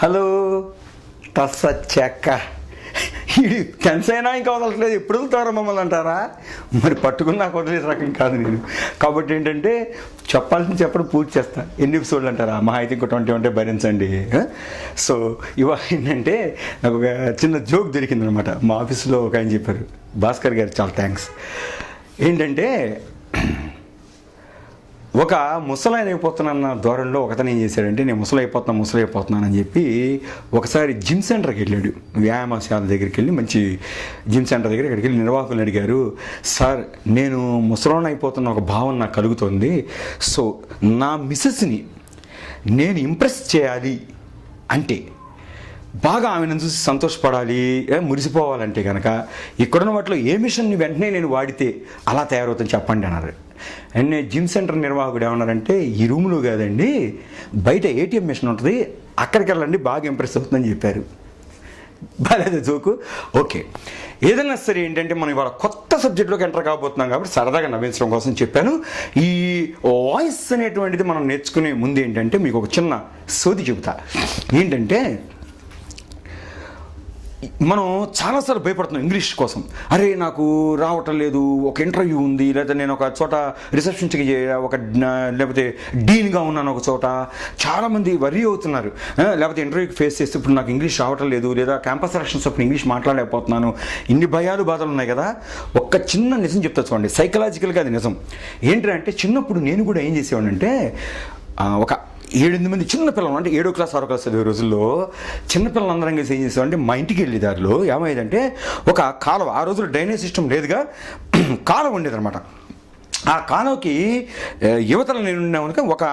Hello తస్సచ్చాక ఇది కన్సైనా ఇంకా వదలట్లేదు, ఎప్పుడు వదులుతారో మమ్మల్ని అంటారా? మరి పట్టుకుని నాకు వదిలే రకం కాదు నేను. కాబట్టి ఏంటంటే చెప్పాల్సింది చెప్పడం పూర్తి చేస్తా. ఎన్ని ఎపిసోడ్లు అంటారా? మా అయితే ఇంకో 20 ఉంటే భరించండి. సో ఇవాళ ఏంటంటే నాకు ఒక చిన్న జోక్ దొరికిందనమాట. మా ఆఫీస్లో ఒక ఆయన చెప్పారు, భాస్కర్ గారు చాలా థ్యాంక్స్. ఏంటంటే ఒక ముసలాయన అయిపోతున్నాన్న ధోరణిలో ఒకతను ఏం చేశాడంటే, నేను ముసలి అయిపోతున్నానని చెప్పి ఒకసారి జిమ్ సెంటర్కి వెళ్ళాడు. వ్యాయామశాల దగ్గరికి వెళ్ళి, మంచి జిమ్ సెంటర్ దగ్గర ఇక్కడికి వెళ్ళి నిర్వాహకులను అడిగారు, సార్ నేను ముసలాయన అయిపోతున్న ఒక భావన నాకు కలుగుతుంది. సో నా మిస్సెస్ని నేను ఇంప్రెస్ చేయాలి అంటే, బాగా ఆమెను చూసి సంతోషపడాలి, మురిసిపోవాలంటే కనుక ఇక్కడున్న వాటిలో ఏ మిషన్ని వెంటనే నేను వాడితే అలా తయారవుతుంది చెప్పండి అన్నారు. అండ్ జిమ్ సెంటర్ నిర్వాహకుడు ఏమన్నారంటే, ఈ రూమ్లో కాదండి, బయట ఏటీఎం మిషన్ ఉంటుంది, అక్కడికి వెళ్ళండి, బాగా ఇంప్రెస్ అవుతుందని చెప్పారు. బాగాలేదు జోకు. ఓకే, ఏదైనా సరే ఏంటంటే మనం ఇవాళ కొత్త సబ్జెక్టులోకి ఎంటర్ కాబోతున్నాం కాబట్టి సరదాగా నవ్వించడం కోసం చెప్పాను. ఈ వాయిస్ అనేటువంటిది మనం నేర్చుకునే ముందు ఏంటంటే మీకు ఒక చిన్న సోది చెబుతా. ఏంటంటే మనం చాలాసార్లు భయపడుతున్నాం ఇంగ్లీష్ కోసం. అరే నాకు రావటం లేదు, ఒక ఇంటర్వ్యూ ఉంది, లేదా నేను ఒక చోట రిసెప్షన్స్కి లేకపోతే డీన్గా ఉన్నాను ఒక చోట, చాలామంది వరీ అవుతున్నారు. లేకపోతే ఇంటర్వ్యూకి ఫేస్ చేస్తే ఇప్పుడు నాకు ఇంగ్లీష్ రావటం లేదు, లేదా క్యాంపస్ సెలక్షన్స్ అప్పుడు ఇంగ్లీష్ మాట్లాడలేకపోతున్నాను, ఇన్ని భయాలు బాధలు ఉన్నాయి కదా. ఒక్క చిన్న నిజం చెప్తా చూడండి, సైకలాజికల్గా అది నిజం. ఏంటంటే చిన్నప్పుడు నేను కూడా ఏం చేసేవాడినంటే, ఒక 7-8 మంది చిన్నపిల్లలు, అంటే 7వ క్లాస్ 6వ క్లాస్ చదివే రోజుల్లో చిన్నపిల్లలందరం కలిసి ఏం చేసామంటే, మా ఇంటికి వెళ్ళే దారిలో ఏమైందంటే ఒక కాలువ, ఆ రోజుల్లో డ్రైనేజ్ సిస్టమ్ లేదుగా, కాలువ ఉండేదన్నమాట. ఆ కాలువకి యువతల నేను కనుక ఒక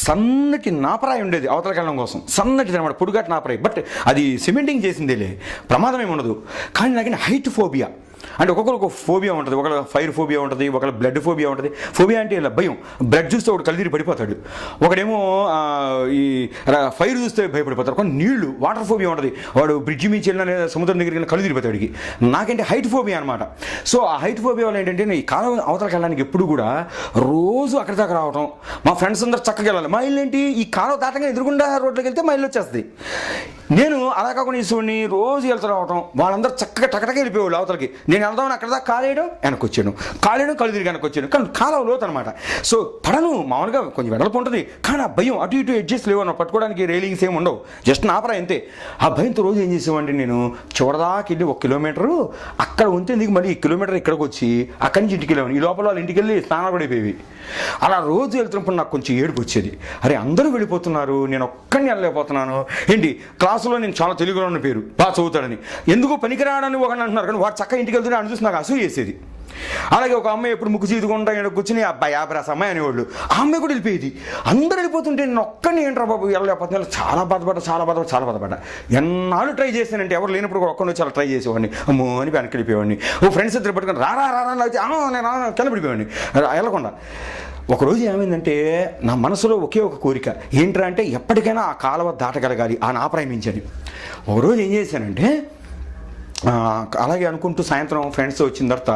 సన్నటి నాపరాయి ఉండేది అవతలకి వెళ్ళడం కోసం. సన్నటిది అనమాట, పొడుగాటి నాపరాయి. బట్ అది సిమెంటింగ్ చేసిందేలే, ప్రమాదం ఏమి ఉండదు. కానీ నాకు హైట్ ఫోబియా, అంటే ఒక్కొక్కరు ఒక ఫోబియా ఉంటుంది. ఒకళ్ళ ఫైర్ ఫోబియా ఉంటుంది, ఒకళ్ళ బ్లడ్ ఫోబియా ఉంటుంది. ఫోబియా అంటే ఇలా భయం, బ్లడ్ చూస్తే ఒకటి కలిదిరి పడిపోతాడు, ఒకడేమో ఈ ఫైర్ చూస్తే భయపడిపోతాడు. కొన్ని నీళ్లు, వాటర్ ఫోబియా ఉంటుంది, వాడు బ్రిడ్జి మించి వెళ్ళిన లేదా సముద్రం దగ్గరికి వెళ్ళిన కలిదిరిపోతాడికి. నాకంటే హైట్ ఫోబియా అనమాట. సో ఆ హైట్ ఫోబియా వల్ల ఏంటంటే, ఈ కాలం అవతలకి వెళ్ళడానికి ఎప్పుడు కూడా రోజు అక్కడి దాకా రావడం, మా ఫ్రెండ్స్ అందరూ చక్కగా వెళ్ళాలి. మా ఇల్లు ఏంటి, ఈ కాలం దాటంగా ఎదురుగుండా రోడ్లోకి వెళ్తే మా ఇల్లు వచ్చేస్తుంది. నేను అలా కాకుండా ఈశ్వరుని రోజు వెళ్తూ రావటం, వాళ్ళందరూ చక్కగా టకటక వెళ్ళిపోయేవాళ్ళు అవతలకి. నేను వెళ్దామని అక్కడ దాకా కాలేయడం, వెనక్కి వచ్చాను, కాలేయడం, కళ్ళు తిరిగి వెనక్కి వచ్చాను. కానీ కాలం లోతు అనమాట. సో పడను, మామూలుగా కొంచెం వెడల్పు ఉంటుంది, కానీ ఆ భయం, అటు ఇటు అడ్జస్ట్ లేవు అన్న, పట్టుకోవడానికి రైలింగ్స్ ఏమి ఉండవు, జస్ట్ నాపరా అంతే. ఆ భయంతో రోజు ఏం చేసేవాడిని, నేను చివరిదాకా వెళ్ళి 1 కిలోమీటరు అక్కడ ఉంటే దిగి మళ్ళీ 1 కిలోమీటర్ ఇక్కడికి వచ్చి అక్కడి నుంచి ఇంటికి వెళ్ళాను. ఈ లోపల వాళ్ళు ఇంటికి వెళ్ళి స్నానాలు పడిపోయేవి. అలా రోజు వెళ్తున్నప్పుడు నాకు కొంచెం ఏడుపు వచ్చేది. అరే అందరూ వెళ్ళిపోతున్నారు, నేను ఒక్కడిని వెళ్ళలేకపోతున్నాను ఏంటి. క్లాసులో నేను చాలా తెలుగులో ఉన్న పేరు, బాగా చదువుతాడని, ఎందుకు పనికిరాడని ఒకని అంటున్నారు, కానీ వాడు చక్కగా ఇంటికి వెళ్తుంటే అని చూసి నాకు అసూయ చేసేది. అలాగే ఒక అమ్మాయి ఎప్పుడు ముక్కు చీదుకుంటా కూర్చుని, అబ్బాయి 50 అమ్మాయి అనేవాళ్ళు, ఆ అమ్మాయి కూడా వెళ్ళిపోయేది. అందరూ వెళ్ళిపోతుంటే నేను ఒక్కడిని ఏంట్రా బాబు వెళ్ళలేకపోతున్నా, చాలా బాధపడ్డా. ఎన్నాళ్ళు ట్రై చేశానంటే, ఎవరు లేనప్పుడు కూడా ఒక్కడిని చాలా ట్రై చేసేవాడిని, అమ్మో అని వెనక్కి వెళ్ళిపోయేవాడిని. ఓ ఫ్రెండ్స్ ఇద్దరు పట్టుకొని రారా అయితే నేను కిందపడిపోయేవాడిని వెళ్ళకుండా. ఒకరోజు ఏమైందంటే, నా మనసులో ఒకే ఒక కోరిక ఏంట్రా అంటే, ఎప్పటికైనా ఆ కాలువ దాటగలగాలి, ఆ నాప్రాయమించని. ఒకరోజు ఏం చేశానంటే, అలాగే అనుకుంటూ సాయంత్రం ఫ్రెండ్స్ వచ్చిన తర్వాత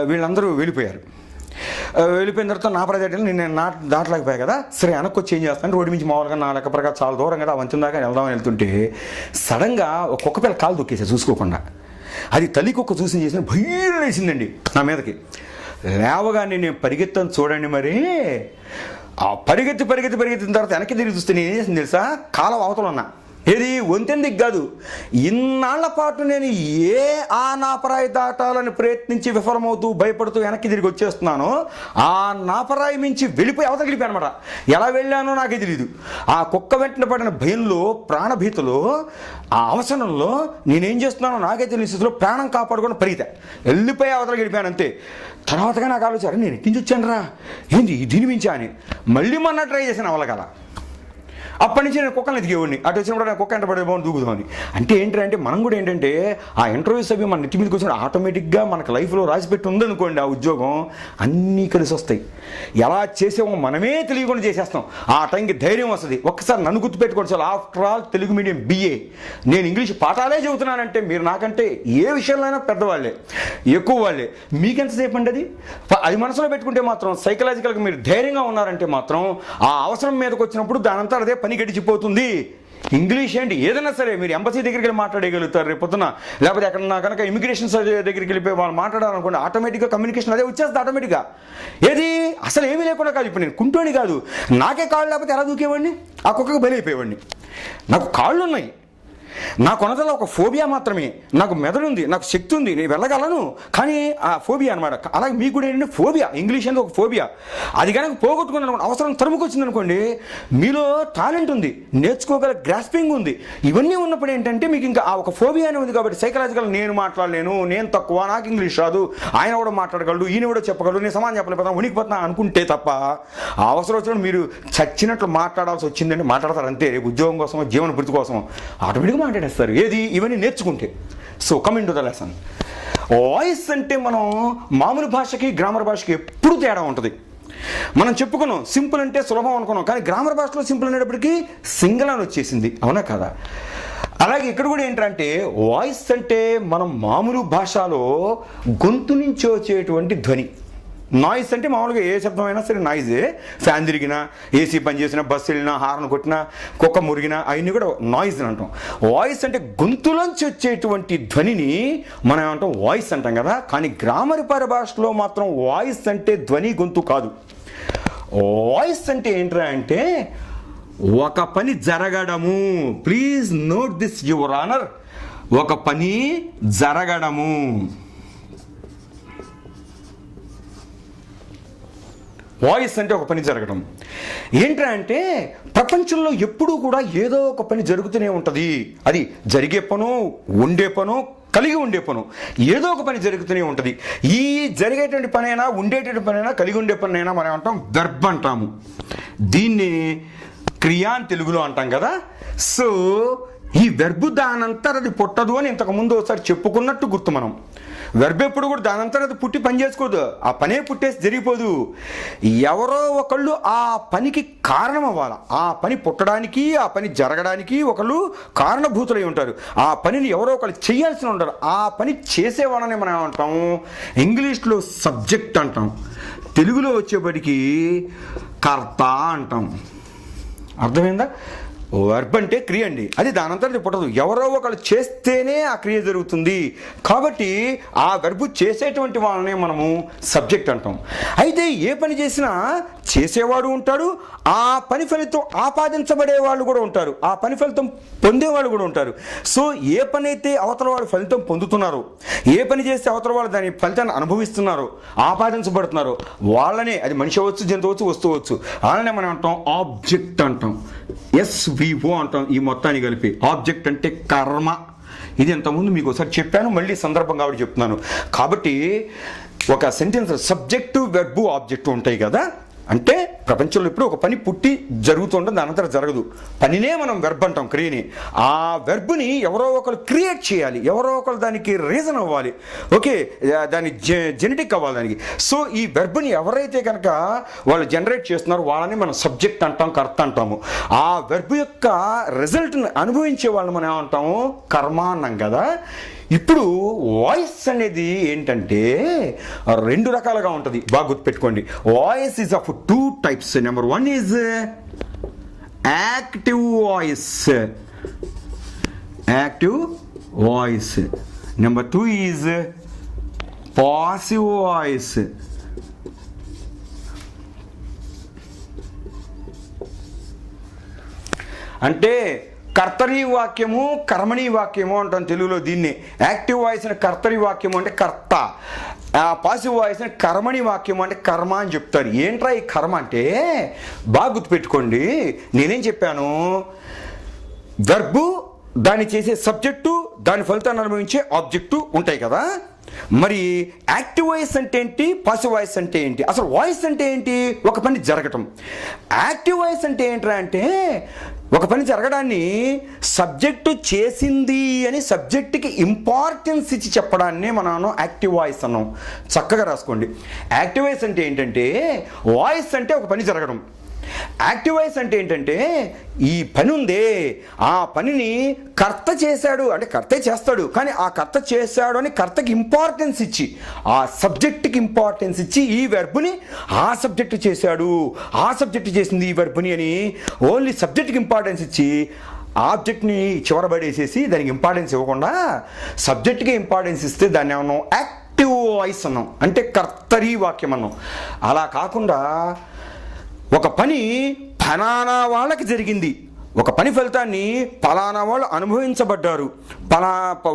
వీళ్ళందరూ వెళ్ళిపోయారు. వెళ్ళిపోయిన తర్వాత నాపరా దాటని నేను దాటలేకపోయా కదా. సరే వెనక్కి వచ్చి ఏం చేస్తాను, రోడ్డు నుంచి మామూలుగా నా లెక్క ప్రకారం చాలా దూరం కదా, వంచిన దాకా వెళ్దామని వెళ్తుంటే సడన్గా ఒక కుక్క పిల్ల కాలు దొక్కేసా చూసుకోకుండా. అది తల్లి కుక్క చూసి చేసిన భయం వేసిందండి నా మీదకి. లేవగానే నేను పరిగెత్తాను చూడండి. మరి ఆ పరిగెత్తిన తర్వాత వెనక్కి తిరిగి చూస్తే నేను ఏం చేసింది తెలుసా, కాలం అవతల ఉన్నా, ఏది వంతెందుకు కాదు, ఇన్నాళ్ల పాటు నేను ఆ నాపరాయి దాటాలని ప్రయత్నించి విఫలమవుతూ భయపడుతూ వెనక్కి తిరిగి వచ్చేస్తున్నాను, ఆ నాపరాయి మించి వెళ్ళిపోయి అవతల వెళ్ళిపోయాను అనమాట. ఎలా వెళ్ళానో నాకే తెలియదు. ఆ కుక్క వెంటనే పడిన భయంలో, ప్రాణభీతిలో, ఆ అవసరంలో నేనేం చేస్తున్నానో నాకే తెలియని స్థితిలో ప్రాణం కాపాడుకొని పరిగెత్తా, వెళ్ళిపోయి అవతలకి వెళ్ళిపోయాను అంతే. తర్వాతగా నాకు ఆలోచించారు, నేను ఎట్టించి వచ్చాను రా, ఏంటి దీని మించా అని. మళ్ళీ మొన్న ట్రై చేశాను అవలగల. అప్పటి నుంచి నేను కుక్కల్ని ఎదిగేవాడిని, అటు వచ్చినప్పుడు నేను కుక్క ఎంట పడే బాగుంది దూకుదామని. అంటే ఏంటంటే మనం కూడా ఏంటంటే, ఆ ఇంటర్వ్యూస్ అవి మన నెత్తి మీదకి వచ్చిన ఆటోమేటిక్గా మనకు లైఫ్లో రాసిపెట్టి ఉందనుకోండి, ఆ ఉద్యోగం అన్నీ కలిసి వస్తాయి. ఎలా చేసామో మనమే తెలియకుండా చేసేస్తాం. ఆ టైంకి ధైర్యం వస్తుంది. ఒక్కసారి నన్ను గుర్తుపెట్టుకోండి చాలు, after all Telugu medium BA, నేను ఇంగ్లీష్ పాఠాలే చెబుతున్నానంటే మీరు నాకంటే ఏ విషయంలో పెద్దవాళ్ళే, ఎక్కువ వాళ్ళే. మీకెంతసేపు అండి అది మనసులో పెట్టుకుంటే మాత్రం, సైకలాజికల్గా మీరు ధైర్యంగా ఉన్నారంటే మాత్రం, ఆ అవసరం మీదకి వచ్చినప్పుడు దానంతా అదే పని గడిచిపోతుంది. ఇంగ్లీష్ ఏంటి, ఏదైనా సరే మీరు ఎంబసీ దగ్గరికి వెళ్ళి మాట్లాడగలుగుతారు రేపు పొద్దున, లేకపోతే ఎక్కడన్నా కనుక ఇమిగ్రేషన్ దగ్గరికి వెళ్ళిపోయి వాళ్ళు మాట్లాడాలనుకోండి, ఆటోమేటిక్గా కమ్యూనికేషన్ అదే వచ్చేస్తుంది ఆటోమేటిక్గా. ఏది అసలు ఏమీ లేకుండా కాదు. ఇప్పుడు నేను కుంటోని కాదు, నాకే కాళ్ళు లేకపోతే ఎలా దూకేవాడిని, ఆ కుక్కకు బలి అయిపోయేవాడిని. నాకు కాళ్ళు ఉన్నాయి, నా కొనదల ఒక ఫోబియా మాత్రమే, నాకు మెదడు ఉంది, నాకు శక్తి ఉంది, నేను వెళ్ళగలను, కానీ ఆ ఫోబియా అనమాట. అలాగే మీకు కూడా ఏంటంటే ఫోబియా, ఇంగ్లీష్ అనేది ఒక ఫోబియా. అది కనుక పోగొట్టుకున్నాను అనుకోండి, అవసరం తరుముకొచ్చింది అనుకోండి, మీలో టాలెంట్ ఉంది, నేర్చుకోగల గ్రాస్పింగ్ ఉంది, ఇవన్నీ ఉన్నప్పుడు ఏంటంటే మీకు ఇంకా ఆ ఒక ఫోబియా అనేది ఉంది. కాబట్టి సైకలాజికల్ నేను మాట్లాడలేను, నేను తక్కువ, నాకు ఇంగ్లీష్ రాదు, ఆయన కూడా మాట్లాడగలడు, ఈయన కూడా చెప్పగలడు, నేను సమాధానం చెప్పలేకపోతాను, ఉనికిపోతున్నా అనుకుంటే తప్ప ఆ అవసరం వచ్చినప్పుడు మీరు చచ్చినట్లు మాట్లాడాల్సి వచ్చిందంటే మాట్లాడతారు అంతే. రేపు ఉద్యోగం కోసం, జీవన వృత్తి కోసం ఆటోమేటిక్గా మాట్లాడేస్తారు. ఏది ఇవన్నీ నేర్చుకుంటే. So coming to the lesson. Voice అంటే మనం మామూలు భాషకి గ్రామర్ భాషకి ఎప్పుడు తేడా ఉంటుంది. మనం చెప్పుకున్నాం సింపుల్ అంటే సులభం అనుకున్నాం, కానీ గ్రామర్ భాషలో సింపుల్ అనేటప్పటికీ సింగిల్ అని వచ్చేసింది, అవునా కదా? అలాగే ఇక్కడ కూడా ఏంటంటే వాయిస్ అంటే మనం మామూలు భాషలో గొంతు నుంచి వచ్చేటువంటి ధ్వని. నాయిస్ అంటే మామూలుగా ఏ శబ్దం అయినా సరే నాయిజే. ఫ్యాన్ తిరిగినా, ఏసీ పని చేసినా, బస్సు వెళ్ళినా, హార్న్ కొట్టినా, కుక్క మురిగినా, అవన్నీ కూడా నాయిస్ అని అంటాం. వాయిస్ అంటే గొంతులోంచి వచ్చేటువంటి ధ్వనిని మనం ఏమంటాం వాయిస్ అంటాం కదా. కానీ గ్రామర్ పరిభాషలో మాత్రం వాయిస్ అంటే ధ్వని, గొంతు కాదు. వాయిస్ అంటే ఏంట్రా అంటే ఒక పని జరగడము. Please note this your honour, ఒక పని జరగడము. వాయిస్ అంటే ఒక పని జరగడం. ఏంట్రా అంటే ప్రపంచంలో ఎప్పుడూ కూడా ఏదో ఒక పని జరుగుతూనే ఉంటుంది. అది జరిగే పను, ఉండే పను, కలిగి ఉండే పను, ఏదో ఒక పని జరుగుతూనే ఉంటుంది. ఈ జరిగేటువంటి పనైనా, ఉండేటువంటి పనైనా, కలిగి ఉండే పనైనా మనం అంటాం వెర్బ్ అంటాము. దీన్ని క్రియ అని తెలుగులో అంటాం కదా. సో ఈ వెర్బు దానంతా అది పుట్టదు అని ఇంతకుముందు ఒకసారి చెప్పుకున్నట్టు గుర్తు. మనం వెర్బ్ ఎప్పుడు కూడా దానంతా అది పుట్టి పని చేసుకోదు, ఆ పనే పుట్టేసి జరిగిపోదు. ఎవరో ఒకళ్ళు ఆ పనికి కారణం అవ్వాలి. ఆ పని పుట్టడానికి, ఆ పని జరగడానికి ఒకళ్ళు కారణభూతులై ఉంటారు. ఆ పనిని ఎవరో ఒకళ్ళు చేయాల్సి ఉంటారు. ఆ పని చేసేవాళ్ళని మనం ఏమంటాం ఇంగ్లీష్లో సబ్జెక్ట్ అంటాం, తెలుగులో వచ్చేప్పటికి కర్త అంటాం. అర్థమైందా? వర్బ్ అంటే క్రియ అండి, అది దానంతా పుట్టదు, ఎవరో ఒకళ్ళు చేస్తేనే ఆ క్రియ జరుగుతుంది. కాబట్టి ఆ వెర్బు చేసేటువంటి వాళ్ళనే మనము సబ్జెక్ట్ అంటాం. అయితే ఏ పని చేసినా చేసేవాడు ఉంటాడు, ఆ పని ఫలితం ఆపాదించబడే వాళ్ళు కూడా ఉంటారు, ఆ పని ఫలితం పొందేవాళ్ళు కూడా ఉంటారు. సో ఏ పని అయితే అవతల వాడు ఫలితం పొందుతున్నారో, ఏ పని చేస్తే అవతల వాళ్ళు దాని ఫలితాన్ని అనుభవిస్తున్నారో, ఆపాదించబడుతున్నారో వాళ్ళనే, అది మనిషి అవ్వచ్చు, జంతువు అవ్వచ్చు, వస్తువు అవ్వచ్చు, వాళ్ళనే మనం అంటాం ఆబ్జెక్ట్ అంటాం. SVO అంటాం. ఈ మొత్తాన్ని కలిపి ఆబ్జెక్ట్ అంటే కర్మ. ఇది ఇంతకుముందు మీకు ఒకసారి చెప్పాను, మళ్ళీ సందర్భం కాబట్టి చెప్తున్నాను. కాబట్టి ఒక సెంటెన్స్ సబ్జెక్టు, వెర్బు, ఆబ్జెక్టు ఉంటాయి కదా. అంటే ప్రపంచంలో ఇప్పుడు ఒక పని పుట్టి జరుగుతుంటుంది, దానంతరం జరగదు. పనినే మనం వెర్బ్ అంటాం, క్రియని. ఆ వెర్బ్ని ఎవరో ఒకరు క్రియేట్ చేయాలి, ఎవరో ఒకరు దానికి రీజన్ అవ్వాలి, ఓకే, దాని జెనెటిక్ అవ్వాలి దానికి. సో ఈ వెర్బ్ని ఎవరైతే కనుక వాళ్ళు జనరేట్ చేస్తున్నారో వాళ్ళని మనం సబ్జెక్ట్ అంటాం, కర్త అంటాము. ఆ వెర్బ్ యొక్క రిజల్ట్ని అనుభవించే వాళ్ళని మనం ఏమంటాము కర్మ అన్నాం కదా. ఇప్పుడు వాయిస్ అనేది ఏంటంటే రెండు రకాలుగా ఉంటుంది, బాగా గుర్తుపెట్టుకోండి. Voice is of two types. Number 1 is active voice, active voice. Number 2 is passive voice. అంటే కర్తరీ వాక్యము, కర్మణీ వాక్యము అంటాం తెలుగులో దీన్ని. యాక్టివ్ వాయిస్ అని కర్తరీ వాక్యము అంటే కర్త, పాసివ్ వాయిస్ అని కర్మణి వాక్యము అంటే కర్మ అని చెప్తారు. ఏంట్రా ఈ కర్మ అంటే బాగా గుర్తుపెట్టుకోండి. నేనేం చెప్పాను, వెర్బు, దాన్ని చేసే సబ్జెక్టు, దాని ఫలితాన్ని అనుభవించే ఆబ్జెక్టు ఉంటాయి కదా. మరి యాక్టివ్ వాయిస్ అంటే ఏంటి, పాసివ్ వాయిస్ అంటే ఏంటి, అసలు వాయిస్ అంటే ఏంటి? ఒక పని జరగటం. యాక్టివ్ వాయిస్ అంటే ఏంట్రా అంటే ఒక పని జరగడాన్ని సబ్జెక్టు చేసింది అని సబ్జెక్టుకి ఇంపార్టెన్స్ ఇచ్చి చెప్పడాన్ని మనం యాక్టివ్ వాయిస్ అన్నాం. చక్కగా రాసుకోండి. యాక్టివ్ వాయిస్ అంటే ఏంటంటే వాయిస్ అంటే ఒక పని జరగడం. యాక్టివ్ వాయిస్ అంటే ఏంటంటే ఈ పని ఉందే, ఆ పనిని కర్త చేశాడు అంటే కర్తే చేస్తాడు, కానీ ఆ కర్త చేశాడు అని కర్తకి ఇంపార్టెన్స్ ఇచ్చి, ఆ సబ్జెక్టుకి ఇంపార్టెన్స్ ఇచ్చి ఈ వెర్బుని ఆ సబ్జెక్టు చేశాడు, ఆ సబ్జెక్టు చేసింది ఈ వెర్బుని అని ఓన్లీ సబ్జెక్టుకి ఇంపార్టెన్స్ ఇచ్చి ఆబ్జెక్ట్ని చివరబడేసేసి దానికి ఇంపార్టెన్స్ ఇవ్వకుండా సబ్జెక్ట్కి ఇంపార్టెన్స్ ఇస్తే దాన్ని ఏమన్నాం యాక్టివ్ వాయిస్ అన్నాం, అంటే కర్తరీ వాక్యం అన్నాం. అలా కాకుండా ఒక పని ఫలానా వాళ్ళకి జరిగింది, ఒక పని ఫలితాన్ని ఫలానా వాళ్ళు అనుభవించబడ్డారు,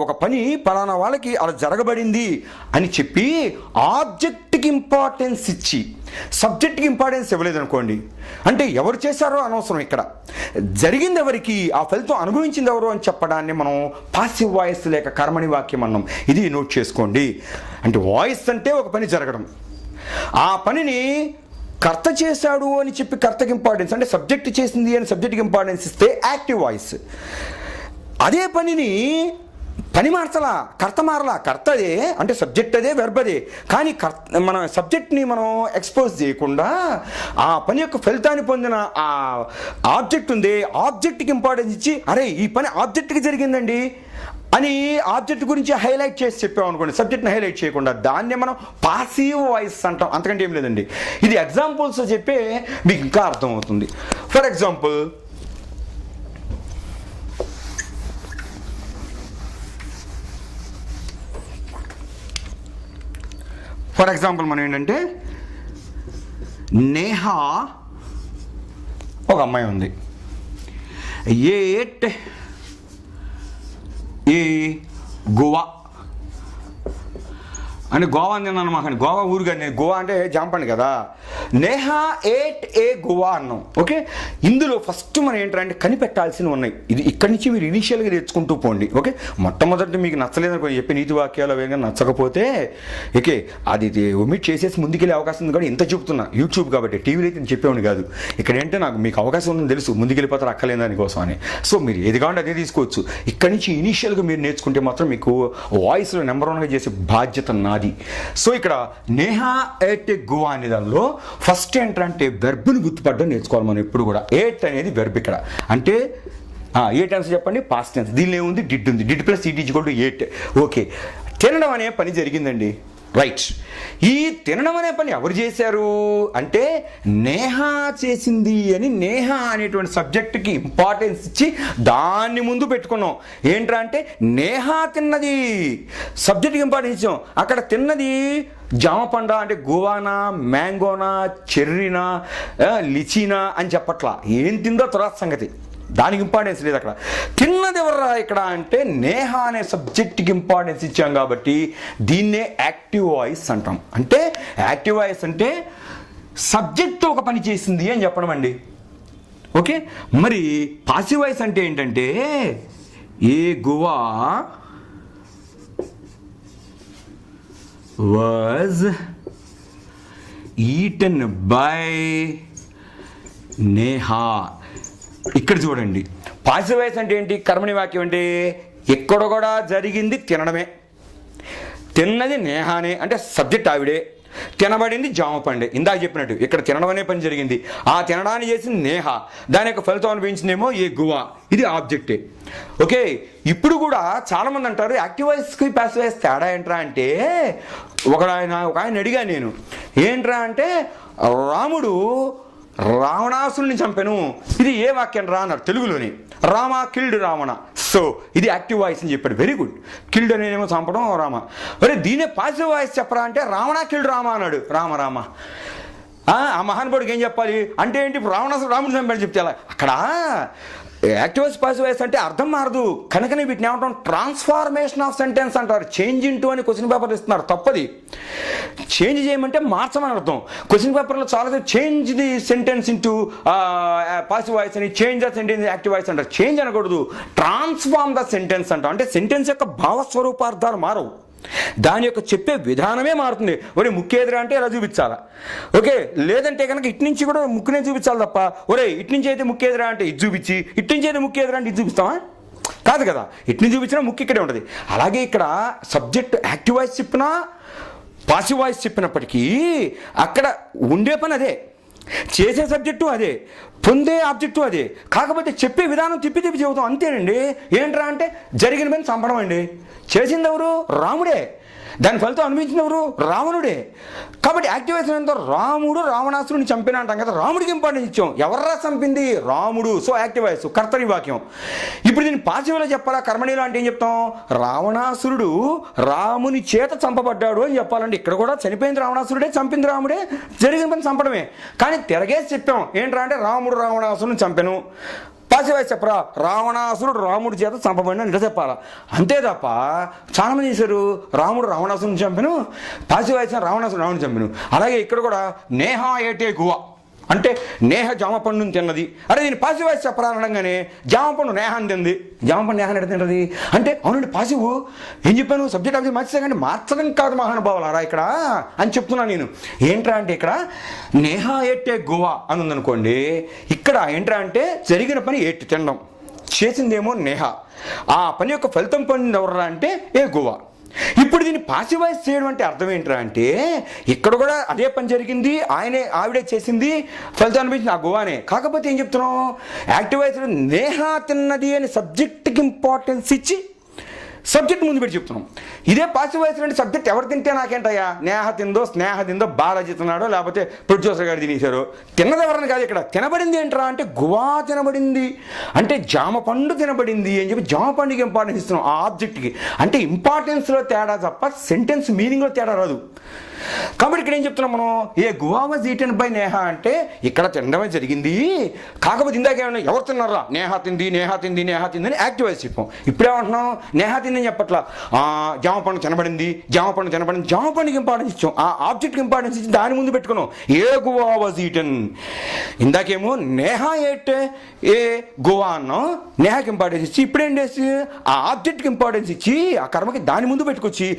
ఒక పని ఫలానా వాళ్ళకి అలా జరగబడింది అని చెప్పి ఆబ్జెక్ట్కి ఇంపార్టెన్స్ ఇచ్చి సబ్జెక్ట్కి ఇంపార్టెన్స్ ఇవ్వలేదనుకోండి, అంటే ఎవరు చేశారో అనవసరం, ఇక్కడ జరిగింది ఎవరికి, ఆ ఫలితం అనుభవించింది ఎవరు అని చెప్పడాన్ని మనం పాసివ్ వాయిస్ లేక కర్మణి వాక్యం అన్నాం. ఇది నోట్ చేసుకోండి. అంటే వాయిస్ అంటే ఒక పని జరగడం, ఆ పనిని కర్త చేశాడు అని చెప్పి కర్తకి ఇంపార్టెన్స్, అంటే సబ్జెక్ట్ చేసింది అని సబ్జెక్ట్కి ఇంపార్టెన్స్ ఇస్తే యాక్టివ్ వాయిస్. అదే పని మార్చలా, కర్త మారలా, కర్త అదే అంటే సబ్జెక్ట్ అదే, వెర్బ్ అదే, కానీ మన సబ్జెక్ట్ని మనం ఎక్స్పోజ్ చేయకుండా ఆ పని యొక్క ఫలితాన్ని పొందిన ఆ ఆబ్జెక్ట్ ఉంది, ఆబ్జెక్ట్కి ఇంపార్టెన్స్ ఇచ్చి అరే ఈ పని ఆబ్జెక్ట్కి జరిగిందండి అని ఆబ్జెక్ట్ గురించి హైలైట్ చేసి చెప్పామనుకోండి, సబ్జెక్ట్ని హైలైట్ చేయకుండా, దాన్ని మనం పాసివ్ వాయిస్ అంటాం. అంతకంటే ఏం లేదండి. ఇది ఎగ్జాంపుల్స్ చెప్పే మీకు ఇంకా అర్థమవుతుంది. ఫర్ ఎగ్జాంపుల్ మనం ఏంటంటే, నేహా ఒక అమ్మాయి ఉంది, ఏట్ ఏ గోవా అని గోవా అని తిన్నాను మాకండి, గోవా ఊరు కానీ గోవా అంటే జాంపండి కదా. నేహా ఏట్ ఏ గోవా అన్నాం. ఓకే, ఇందులో ఫస్ట్ మనం ఏంటంటే కనిపెట్టాల్సినవి ఉన్నాయి. ఇది ఇక్కడి నుంచి మీరు ఇనీషియల్గా నేర్చుకుంటూ పోండి. ఓకే, మొట్టమొదటి మీకు నచ్చలేదని చెప్పి నీతి వాక్యాలు అవేగా నచ్చకపోతే ఓకే అది ఒమిట్ చేసేసి ముందుకెళ్ళే అవకాశం ఉంది. కానీ ఇంత చెప్తున్నా యూట్యూబ్ కాబట్టి, టీవీలో అయితే నేను చెప్పేవాడిని కాదు. ఇక్కడ ఏంటంటే నాకు మీకు అవకాశం ఉందని తెలుసు, ముందుకెళ్ళిపోతారు అక్కలేని దానికోసం అని. సో మీరు ఏది కావాలంటే అదే తీసుకోవచ్చు. ఇక్కడి నుంచి ఇనీషియల్గా మీరు నేర్చుకుంటే మాత్రం మీకు వాయిస్లో నెంబర్ 1గా చేసే బాధ్యత నాది. సో ఇక్కడ నేహా ఏట్ గోవా అనే దానిలో ఫస్ట్ ఏంటంటే వెర్బ్ని గుర్తుపడడం నేర్చుకోవాలి మనం ఎప్పుడు కూడా. ఏట్ అనేది వెర్బ్ ఇక్కడ, అంటే ఏ టెన్స్ చెప్పండి, పాస్ట్ టెన్స్. దీనిలో ఏముంది, డిడ్ ఉంది, did plus eat is equal to ate. Okay, తినడం అనే పని జరిగిందండి, రైట్. ఈ తినడం అనే పని ఎవరు చేశారు అంటే నేహా చేసింది అని నేహా అనేటువంటి సబ్జెక్టుకి ఇంపార్టెన్స్ ఇచ్చి దాన్ని ముందు పెట్టుకున్నాం. ఏంట్రా అంటే నేహా తిన్నది, సబ్జెక్ట్కి ఇంపార్టెన్స్ ఇచ్చాం. అక్కడ తిన్నది జామ పండ అంటే గోవానా, మ్యాంగోనా, చెర్రీనా, లిచీనా అని చెప్పట్లా. ఏం తిందో తర్వాత సంగతి, దానికి ఇంపార్టెన్స్ లేదు. అక్కడ తిన్నది ఎవర్రా ఇక్కడ అంటే నేహా అనే సబ్జెక్ట్కి ఇంపార్టెన్స్ ఇచ్చాం కాబట్టి దీన్నే యాక్టివ్ వాయిస్ అంటాం. అంటే యాక్టివ్ వాయిస్ అంటే సబ్జెక్ట్ ఒక పని చేసింది అని చెప్పడం అండి. ఓకే, మరి పాసివ్ వాయిస్ అంటే ఏంటంటే a guava was eaten by Neha. ఇక్కడ చూడండి, పాసివ్ వాయిస్ అంటే ఏంటి, కర్మణి వాక్యం అంటే ఎక్కడ కూడా జరిగింది తినడమే, తిన్నది నేహానే అంటే సబ్జెక్ట్ ఆవిడే, తినబడింది జామ పండే. ఇందాక చెప్పినట్టు ఇక్కడ తినడం అనే పని జరిగింది, ఆ తినడాన్ని చేసింది నేహా, దాని యొక్క ఫలితం అనిపించిందేమో ఏ గువా, ఇది ఆబ్జెక్టే. ఓకే, ఇప్పుడు కూడా చాలామంది అంటారు యాక్టివ్ వాయిస్కి పాసివ్ వాయిస్ తేడా ఏంట్రా అంటే, ఒక ఆయన అడిగా నేను, ఏంట్రా అంటే రాముడు రావణాసురుని చంపాను, ఇది ఏ వాక్యం రా అన్నారు తెలుగులోని, రామ కిల్డ్ రావణ. సో ఇది యాక్టివ్ వాయిస్ అని చెప్పాడు. వెరీ గుడ్, కిల్డ్ అనేమో చంపడం రామ. మరి దీనే పాసివ్ వాయిస్ చెప్పరా అంటే రావణ కిల్డ్ రామ అన్నాడు. రామ రామ ఆ మహానుభావుడికి ఏం చెప్పాలి అంటే ఏంటి, రావణాసురుడు రాముడు చంపాడు చెప్తే అలా. అక్కడ యాక్టివ్ వాయిస్ పాసివ్ వాయిస్ అంటే అర్థం మారదు కనుకనే వీటిని ఏమంటాం ట్రాన్స్ఫార్మేషన్ ఆఫ్ సెంటెన్స్ అంటారు. చేంజ్ ఇంటూ అని క్వశ్చన్ పేపర్ ఇస్తున్నారు, తప్పది. చేంజ్ చేయమంటే మార్చమని అర్థం. క్వశ్చన్ పేపర్లో చాలా change the sentence into passive voice అని, change the sentence active voice అంటారు. చేంజ్ అనకూడదు, ట్రాన్స్ఫార్మ్ ద సెంటెన్స్ అంటాం. అంటే సెంటెన్స్ యొక్క భావస్వరూపార్థాలు మారవు, దాని యొక్క చెప్పే విధానమే మారుతుంది. ఒరే ముక్కు ఎదురా అంటే ఇలా చూపించాలా, ఓకే, లేదంటే కనుక ఇటు నుంచి కూడా ముక్కునే చూపించాలి తప్ప, ఒరే ఇటు నుంచి అయితే ముక్కు ఎదురా అంటే ఇది చూపించి, ఇటు నుంచి అయితే ముక్కు ఎదురా అంటే ఇది చూపిస్తామా, కాదు కదా. ఇటు నుంచి చూపించినా ముక్కు ఇక్కడే ఉంటుంది. అలాగే ఇక్కడ సబ్జెక్ట్ యాక్టివ్ వాయిస్ చెప్పినా పాసివ్ వాయిస్ చెప్పినప్పటికీ అక్కడ ఉండే పని అదే, చేసే సబ్జెక్టు అదే, పొందే ఆబ్జెక్టు అదే, కాకపోతే చెప్పే విధానం తిప్పి తిప్పి చెబుతాం అంతేనండి. ఏంట్రా అంటే జరిగిన పని చంపడం అండి, చేసింది ఎవరు రాముడే, దాని ఫలితం అనుభవించిన ఎవరు? రావణుడే. కాబట్టి యాక్టివేషన్ ఏంటో రాముడు రావణాసురుని చంపిన అంటాం కదా, రాముడికి ఇంపార్టెన్స్ ఇచ్చాం. ఎవర్రా చంపింది? రాముడు. సో యాక్టివైస్ కర్తరి వాక్యం. ఇప్పుడు దీన్ని పాసివ్లో చెప్పాలా, కర్మణిలో అంటే ఏం చెప్తాం? రావణాసురుడు రాముని చేత చంపబడ్డాడు అని చెప్పాలంటే ఇక్కడ కూడా చనిపోయింది రావణాసురుడే, చంపింది రాముడే, జరిగిన పని చంపడమే. కానీ తిరగేసి చెప్పాం ఏంట్రా అంటే రాముడు రావణాసురుని చంపెను. పాసివాయిస్ చెప్పరా, రావణాసురుడు రాముడి చేత చంపబడిన నిజ చెప్పాలా. అంతే తప్ప చాలామంది చేశారు రాముడు రావణాసురుని చంపెను, పాసివాయిస్ రావణాసురుడు రాముడిని చంపెను. అలాగే ఇక్కడ కూడా నేహా ఏటే గువ అంటే నేహ జామ పండుని తిన్నది. అరే దీన్ని పాసివ్ వాయిస్ చెప్పరా అనడంగానే జామ పండు నేహాన్ని తింది. జామ పండు నేహాన్ని ఎక్కడ తింటది అంటే అవునండి పాసివ్ ఏం చెప్పాను, సబ్జెక్ట్ ఆబ్జెక్ట్ మార్చేసా కానీ మార్చడం కాదు మహానుభావులారా ఇక్కడ అని చెప్తున్నాను నేను. ఏంట్రా అంటే ఇక్కడ నేహా ఎట్టే గోవా అని ఉందనుకోండి, ఇక్కడ ఏంట్రా అంటే జరిగిన పని ఎట్టి తినడం, చేసిందేమో నేహ, ఆ పని యొక్క ఫలితం పొందింది ఎవరా అంటే ఏ గోవా. ఇప్పుడు దీన్ని పాసివైజ్ చేయడం అంటే అర్థం ఏంట్రా అంటే ఇక్కడ కూడా అదే పని జరిగింది, ఆవిడే చేసింది, ఫలితం అనిపించింది ఆ గోవానే. కాకపోతే ఏం చెప్తున్నాం, యాక్టివైజ్ నేహా తిన్నది అని సబ్జెక్ట్కి ఇంపార్టెన్స్ ఇచ్చి సబ్జెక్ట్ ముందు పెట్టి చెప్తున్నాం. ఇదే పాసివ్ వాయిస్ అంటే సబ్జెక్ట్ ఎవరు తింటే నాకేంటయ్యా, నేహ తిందో స్నేహ తిందో బాలాజీ తిన్నాడో లేకపోతే ప్రొడ్యూసర్ గారు తినేశారు, తిన్నది ఎవరని కాదు. ఇక్కడ తినబడింది ఏంట్రా అంటే గువా తినబడింది అంటే జామ పండు తినబడింది అని చెప్పి జామ పండుగ ఇంపార్టెన్స్ ఇస్తున్నాం ఆ ఆబ్జెక్ట్కి. అంటే ఇంపార్టెన్స్లో తేడా తప్ప సెంటెన్స్ మీనింగ్లో తేడా రాదు. కాబట్టి ఇక్కడ ఏం చెప్తున్నాం మనం, a guava was eaten by Neha అంటే ఇక్కడ తినడమే జరిగింది. కాకపోతే ఇందాకేమన్నా ఎవరు తిన్నారా, నేహ తింది నేహ తింది నేహ తింది అని యాక్టివైజ్ చెప్పాం. ఇప్పుడేమంటున్నాం నేహ తిందని చెప్పట్లా, జామ పండు తినబడింది జామ పండు తినబడింది, జామ పండుగ ఇంపార్టెన్స్ ఇచ్చాం, ఆ ఆబ్జెక్ట్కి ఇంపార్టెన్స్ ఇచ్చి దాని ముందు పెట్టుకున్నాం ఏ గువా వాజ్ ఈటెన్. ఇందాకేమో నేహ ఏట్ ఏ గోవా అన్నాం, నేహకి ఇంపార్టెన్స్ ఇచ్చి ఇప్పుడేం చేసి ఆ ఆబ్జెక్ట్కి ఇంపార్టెన్స్ ఇచ్చి ఆ కర్మకి దాని ముందు పెట్టుకొచ్చి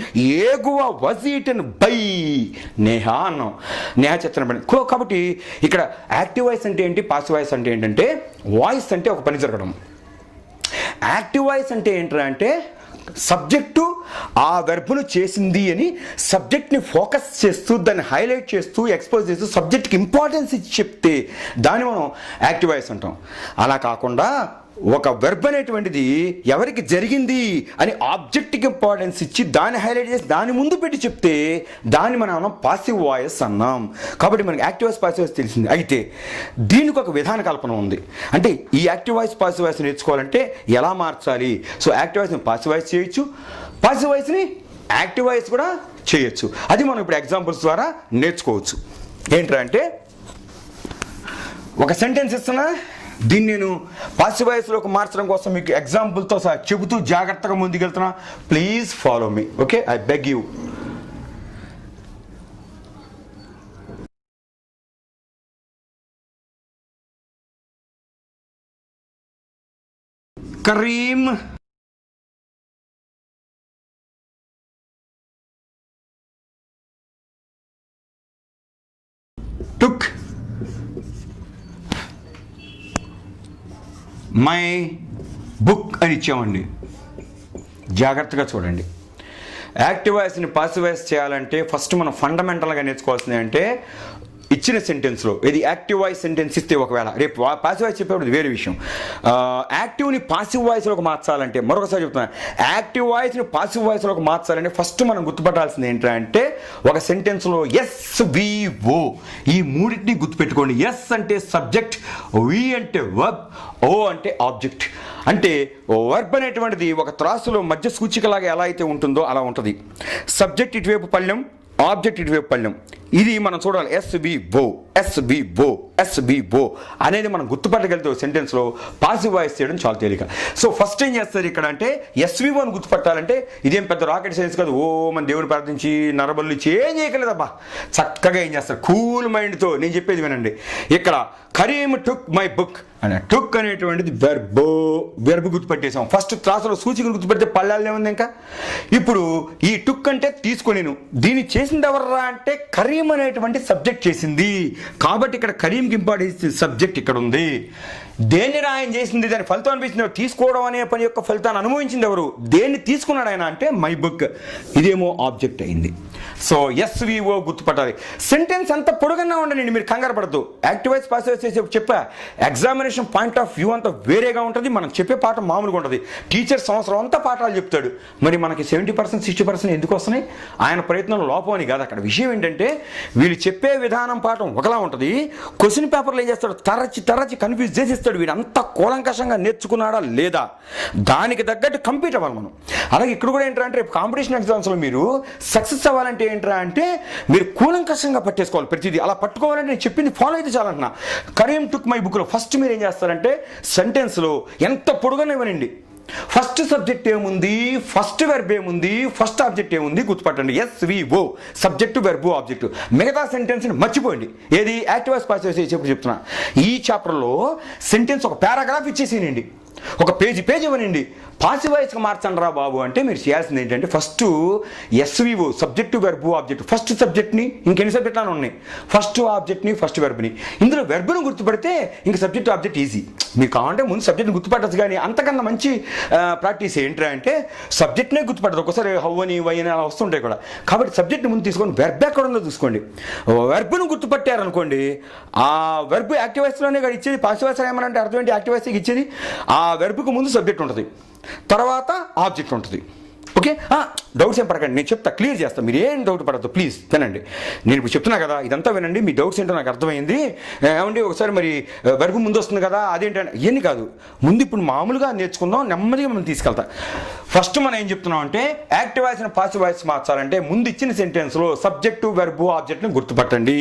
a guava was eaten by Neha అన్నాం, నేహ చిత్రం పని. కాబట్టి ఇక్కడ యాక్టివ్ వాయిస్ అంటే ఏంటి, పాసివ్ వాయిస్ అంటే ఏంటంటే వాయిస్ అంటే ఒక పని జరగడం, యాక్టివ్ వాయిస్ అంటే ఏంటంటే అంటే సబ్జెక్టు ఆ వెర్బ్ను చేసింది అని సబ్జెక్ట్ని ఫోకస్ చేస్తూ దాన్ని హైలైట్ చేస్తూ ఎక్స్పోజ్ చేస్తూ సబ్జెక్ట్కి ఇంపార్టెన్స్ ఇచ్చి చెప్తే దాన్ని మనం యాక్టివ్ వాయిస్ అంటాం. అలా కాకుండా ఒక వెర్బ్ అనేటువంటిది ఎవరికి జరిగింది అని ఆబ్జెక్ట్కి ఇంపార్టెన్స్ ఇచ్చి దాన్ని హైలైట్ చేసి దాని ముందు పెట్టి చెప్తే దాన్ని మనం పాసివ్ వాయిస్ అన్నాం. కాబట్టి మనకి యాక్టివ్ వాయిస్ పాసివ్ వాయిస్ తెలిసింది. అయితే దీనికి ఒక విధాన కల్పన ఉంది. అంటే ఈ యాక్టివ్ వాయిస్ పాసివ్ వాయిస్ నేర్చుకోవాలంటే ఎలా మార్చాలి. సో యాక్టివ్ వాయిస్ని పాసివ్ వాయిస్ చేయొచ్చు, పాసివ్ వాయిస్ని యాక్టివ్ వాయిస్ కూడా చేయొచ్చు. అది మనం ఇప్పుడు ఎగ్జాంపుల్స్ ద్వారా నేర్చుకోవచ్చు. ఏంటంటే ఒక సెంటెన్స్ ఇస్తున్నా, దీన్ని నేను పాసివ్ వాయిస్లోకి మార్చడం కోసం మీకు ఎగ్జాంపుల్తో సహా చెబుతూ జాగ్రత్తగా ముందుకెళ్తున్నా. Please follow me, okay, I beg you. Karim took my book అని ఇచ్చామండి. జాగ్రత్తగా చూడండి. యాక్టివ్ వాయిస్ని పాసివ్ వాయిస్ చేయాలంటే ఫస్ట్ మనం ఫండమెంటల్గా నేర్చుకోవాల్సింది అంటే ఇచ్చిన సెంటెన్స్లో ఇది యాక్టివ్ వాయిస్ సెంటెన్స్ ఇస్తే ఒకవేళ రేపు పాసివ్ వాయిస్ చెప్పేప్పుడు వేరే విషయం. యాక్టివ్ని పాసివ్ వాయిస్లోకి మార్చాలంటే మరొకసారి చెప్తున్నాను, యాక్టివ్ వాయిస్ని పాసివ్ వాయిస్లోకి మార్చాలంటే ఫస్ట్ మనం గుర్తుపట్టాల్సింది ఏంటంటే ఒక సెంటెన్స్లో SVO ఈ మూడింటిని గుర్తుపెట్టుకోండి. ఎస్ అంటే సబ్జెక్ట్, వి అంటే వర్బ్, ఓ అంటే ఆబ్జెక్ట్. అంటే వర్బ్ అనేటువంటిది ఒక త్రాసులో మధ్య సూచికలాగా ఎలా అయితే ఉంటుందో అలా ఉంటుంది. సబ్జెక్ట్ ఇటువైపు పళ్ళెం, ఆబ్జెక్ట్ ఇటువైపు పళ్ళెం. ఇది మనం చూడాలి. SVO అనేది మనం గుర్తుపట్టగలిగితే సెంటెన్స్లో పాసివ్ వాయిస్ చేయడం చాలా తేలిక. సో ఫస్ట్ ఏం చేస్తారు ఇక్కడ అంటే SVO అని గుర్తుపట్టాలంటే ఇదేం పెద్ద రాకెట్ సైన్స్ కాదు. మన దేవుని ప్రార్థించి నరబల్లు ఇచ్చి ఏం చేయగలదబ్బా, చక్కగా ఏం చేస్తారు కూల్ మైండ్తో. నేను చెప్పేది వినండి. ఇక్కడ కరీం టుక్ మై బుక్ అని టుక్ అనేటువంటిది వెర్బ్ గుర్తుపెట్టేసాం. ఫస్ట్ క్లాసులో సూచికను గుర్తుపెడితే పళ్ళాలే ఉంది. ఇంకా ఇప్పుడు ఈ టుక్ అంటే తీసుకొని దీన్ని చేసింది ఎవర్రా అంటే కరీం అనేటువంటి సబ్జెక్ట్ చేసింది. కాబట్టి ఇక్కడ కరీంకి ఇంపార్టెన్స్ సబ్జెక్ట్ ఇక్కడ ఉంది. దేన్ని ఆయన చేసింది, దాని ఫలితం అనిపించింది, తీసుకోవడం అనే పని యొక్క ఫలితాన్ని అనుభవించింది ఎవరు, దేన్ని తీసుకున్నాడు ఆయన అంటే మై బుక్. ఇదేమో ఆబ్జెక్ట్ అయింది. సో ఎస్విఓ గుర్తుపట్టాలి. సెంటెన్స్ అంత పొడుగన్నా ఉండండి, మీరు కంగారు పడద్దు. యాక్టివ్ వాయిస్ పాసివ్ వాయిస్ చెప్పా, ఎగ్జామినేషన్ పాయింట్ ఆఫ్ వ్యూ అంతా వేరేగా ఉంటుంది, మనం చెప్పే పాఠం మామూలుగా ఉంటుంది. టీచర్ సంవత్సరం అంతా పాఠాలు చెప్తాడు, మరి మనకి 70% 60% ఎందుకు వస్తున్నాయి? ఆయన ప్రయత్నం లోపం అని కాదు. అక్కడ విషయం ఏంటంటే వీళ్ళు చెప్పే విధానం పాఠం ఒకలా ఉంటుంది, క్వశ్చన్ పేపర్లో ఏం చేస్తాడు, తరచి కన్ఫ్యూజ్ చేసిస్తాడు. వీడు అంత కూలంకషంగా నేర్చుకున్నాడా లేదా, దానికి తగ్గట్టు కంప్లీట్ అవ్వాలి మనం. అలాగే ఇక్కడ కూడా ఏంటంటే రేపు కాంపిటీషన్ ఎగ్జామ్స్లో మీరు సక్సెస్ అవ్వాలంటే ఏంట్రా అంటే మీరు కూలంకషంగా పట్టేసుకోవాలి ప్రతిదీ. అలా పట్టుకోవాలంటే నేను చెప్పింది ఫాలో అయితే చాలంటున్నా. కరీం టుక్ మై బుక్లో ఫస్ట్ మీరు ఏం చేస్తారంటే సెంటెన్స్లో ఎంత పొడుగునే ఇవ్వనండి, ఫస్ట్ సబ్జెక్ట్ ఏముంది, ఫస్ట్ వెర్బ్ ఏముంది, ఫస్ట్ ఆబ్జెక్ట్ ఏముంది గుర్తుపట్టండి. SVO subject verb object. మిగతా సెంటెన్స్ని మర్చిపోండి. ఏది యాక్టివ్ వాయిస్ పాసివ్ వాయిస్ చెప్తున్నా. ఈ చాప్టర్లో సెంటెన్స్ ఒక పారాగ్రాఫ్ ఇచ్చేసేయండి, ఒక పేజీ ఇవ్వనండి. పాసివ్ వాయిస్కి మార్చండి రా బాబు అంటే మీరు చేయాల్సింది ఏంటంటే first SVO subject verb object. First సబ్జెక్ట్ని ఇంకెన్ని సబ్జెక్టులు ఉన్నాయి, ఫస్ట్ ఆబ్జెక్ట్ని ఫస్ట్ వెర్బ్ని. ఇందులో వెర్బ్ను గుర్తుపడితే ఇంక సబ్జెక్ట్ ఆబ్జెక్ట్ ఈజీ. మీకు కావాలంటే ముందు సబ్జెక్ట్ని గుర్తుపట్టచ్చు, కానీ అంతకన్నా మంచి ప్రాక్టీస్ ఏంట్రా అంటే సబ్జెక్ట్నే గుర్తుపట్టదు. ఒకసారి హౌ అని వై అని అలా వస్తుంటాయి కూడా. కాబట్టి సబ్జెక్ట్ని ముందు తీసుకొని వెర్బ్ ఎక్కడ ఉందో చూసుకోండి. వెర్బ్ను గుర్తుపట్టారనుకోండి, ఆ వెర్బ్ యాక్టివ్ వాయిస్లోనే ఇచ్చేది. పాసివ్ వాయిస్ ఏమనంటే అర్థం ఏంటి, యాక్టివ్ వాయిస్కి ఇచ్చేది ఆ వెర్బ్కు ముందు సబ్జెక్ట్ ఉంటుంది, తర్వాత ఆబ్జెక్ట్ ఉంటుంది. ఓకే, డౌట్స్ ఏం పడకండి, నేను చెప్తా, క్లియర్ చేస్తాను. మీరు ఏం డౌట్ పడద్దు, ప్లీజ్ వినండి. నేను ఇప్పుడు చెప్తున్నా కదా, ఇదంతా వినండి. మీ డౌట్స్ ఏంటో నాకు అర్థమైంది. ఏమండి ఒకసారి మరి వెర్బ్ ముందు వస్తుంది కదా అదేంటంటే ఇవన్నీ కాదు, ముందు ఇప్పుడు మామూలుగా నేర్చుకుందాం, నెమ్మదిగా మనం తీసుకెళ్తాం. ఫస్ట్ మనం ఏం చెప్తున్నాం అంటే యాక్టివ్ వాయిస్ పాసివ్ వాయిస్ మార్చాలంటే ముందు ఇచ్చిన సెంటెన్స్లో సబ్జెక్టు వెర్బు ఆబ్జెక్ట్ని గుర్తుపట్టండి.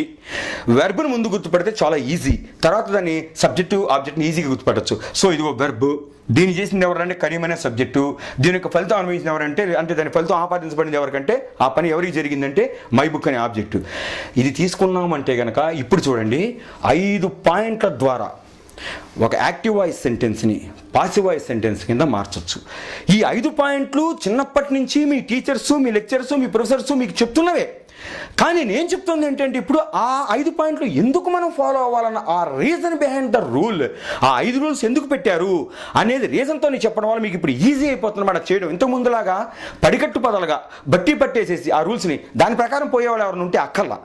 వెర్బ్ని ముందు గుర్తుపడితే చాలా ఈజీ, తర్వాత దాన్ని సబ్జెక్టు ఆబ్జెక్ట్ని ఈజీగా గుర్తుపట్టచ్చు. సో ఇదిగో వెర్బ్, దీన్ని చేసింది ఎవరంటే కరీం అనే సబ్జెక్టు, దీని యొక్క ఫలితం అనుభవించిన ఎవరంటే అంటే దాని ఫలితం ఆపాదించబడింది ఎవరికంటే ఆ పని ఎవరికి జరిగిందంటే మై బుక్ అనే ఆబ్జెక్టు. ఇది తీసుకున్నామంటే కనుక ఇప్పుడు చూడండి 5 పాయింట్ల ద్వారా ఒక యాక్టివ్ వాయిస్ సెంటెన్స్ని పాసివ్ వాయిస్ సెంటెన్స్ కింద మార్చొచ్చు. ఈ 5 పాయింట్లు చిన్నప్పటి నుంచి మీ టీచర్సు, మీ లెక్చరర్సు, మీ ప్రొఫెసర్సు మీకు చెప్తున్నవే. కానీ నేను చెప్తుంది ఏంటంటే ఇప్పుడు ఆ 5 పాయింట్లు ఎందుకు మనం ఫాలో అవ్వాలన్న ఆ రీజన్ బిహైండ్ ద రూల్, ఆ 5 రూల్స్ ఎందుకు పెట్టారు అనేది రీజన్తో నేను చెప్పడం వల్ల మీకు ఇప్పుడు ఈజీ అయిపోతుంది అన్నమాట చేయడం. ఇంతకు ముందులాగా పడికట్టు పదాలుగా బట్టి పట్టేసేసి ఆ రూల్స్ని దాని ప్రకారం పోయేవాళ్ళు ఎవరైనా ఉంటే అక్కర్లా,